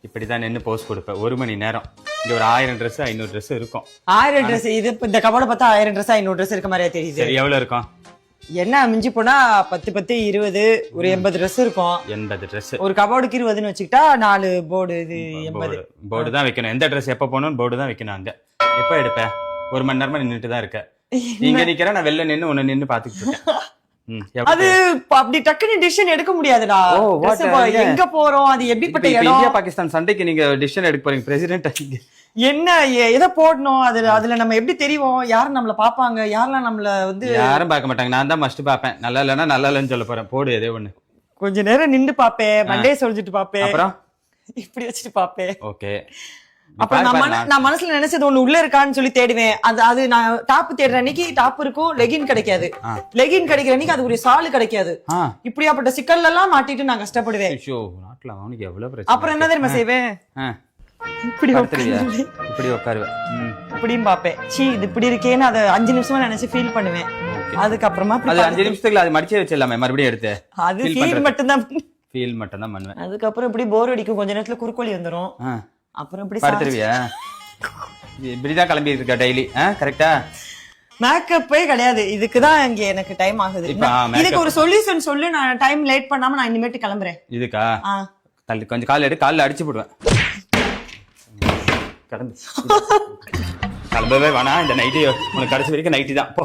இப்படிதான் நின்று போஸ்ட் கொடுப்பேன் 1 மணி நேரம். இங்க ஒரு 1000 ட்ரெஸ் 500 ட்ரெஸ் இருக்கும். 1000 ட்ரெஸ் இது இந்த கபோர்ட பார்த்தா 1000 ட்ரெஸ் 500 ட்ரெஸ் இருக்க மாதிரியா தெரியுது. சரி எவ்வளவு இருக்கும்? என்ன மிஞ்சி போனா 10 10 20 ஒரு 80 ட்ரெஸ் இருக்கும். 80 ட்ரெஸ் ஒரு கபோர்டுக்கு 20ன்னு வச்சுக்கிட்டா 4 போர்டு இது 80. போர்டு தான் வைக்கணும். எந்த ட்ரெஸ் எப்ப போகணும் போர்டு தான் வைக்கணும். அங்க எப்ப எடுப்பேன்? 1 மணி நேரமா நின்றுட்டு தான் இருக்க. நீங்க நிக்கிற நான் வெளில நின்னு உன்னை நின்னு பாத்துக்கிட்டு இருக்கேன். அது அப்படி டக்குனு டிசிஷன் எடுக்க முடியாதுடா. எங்க போறோம், அது எப்படிப்பட்ட இடம்? இந்தியா பாகிஸ்தான் சண்டைக்கு நீங்க டிசிஷன் எடுக்க போறீங்க பிரசிடென்ட். என்ன எதை போடணும், அதுல நம்ம எப்படி தெரியும் யாரும் நம்மள பாப்பாங்க, யாரெல்லாம் நம்மள வந்து? யாரும் பார்க்க மாட்டாங்க. நான் தான் மஸ்ட் பாப்பேன். நல்லா இல்லைன்னா நல்லா இல்லைன்னு சொல்ல போறேன். போடு ஏதோ ஒண்ணு. கொஞ்ச நேரம் நின்று பாப்பேன், மண்டே சொல்லிட்டு பாப்பேன், அப்புறம் இப்படி வச்சுட்டு பாப்பேன். ஓகே. அப்புறம் நான் மனசுல நினைச்சது ஒண்ணு உள்ள இருக்கான்னு சொல்லி தேடுவேன். அது நான் டாப் தேடுற அன்னைக்கு டாப் இருக்கும், லெகின் கிடைக்காது. லெகின் கிடைக்கிற அன்னைக்கு அது ஒரு சாலு கிடைக்காது. இப்படியாப்பட்ட சிக்கல்ல எல்லாம் மாட்டிட்டு நான் கஷ்டப்படுவேன். நாட்டுல அவனுக்கு எவ்வளவு பிரச்சனை. அப்புறம் என்ன தெரியுமா செய்வேன்? இப்படி உட்காருவேன். இப்படியும் பாப்பேன். இது இப்படி இருக்கேன்னு அதை 5 நிமிஷமா நினைச்சு ஃபீல் பண்ணுவேன். அதுக்கப்புறமா அது 5 நிமிஷத்துக்குள்ள அது மடிச்சே வச்சிடலாமே மறுபடியும் எடுத்து. அது ஃபீல் மட்டும் தான் பண்ணுவேன். அதுக்கப்புறம் இப்படி போர் அடிக்கும், கொஞ்ச நேரத்துல குறுக்கோலி வந்துரும். அப்புறம் இப்படி படுத்துருவியா? இப்படிதான் கிளம்பி இருக்க டெய்லி கரெக்டா? மேக்கப்பே கிடையாது. இதுக்குதான் இங்க எனக்கு டைம் ஆகுது. இதுக்கு ஒரு சொல்யூஷன் சொல்லு. நான் டைம் லேட் பண்ணாம நான் இனிமேட்டு கிளம்புறேன். இதுக்கா? கொஞ்சம் கால் எடு, காலில் அடிச்சு போடுவேன். கிளம்பவே வேணாம். இந்த நைட்டு உனக்கு கடைசி வரைக்கும் நைட்டு தான் போ.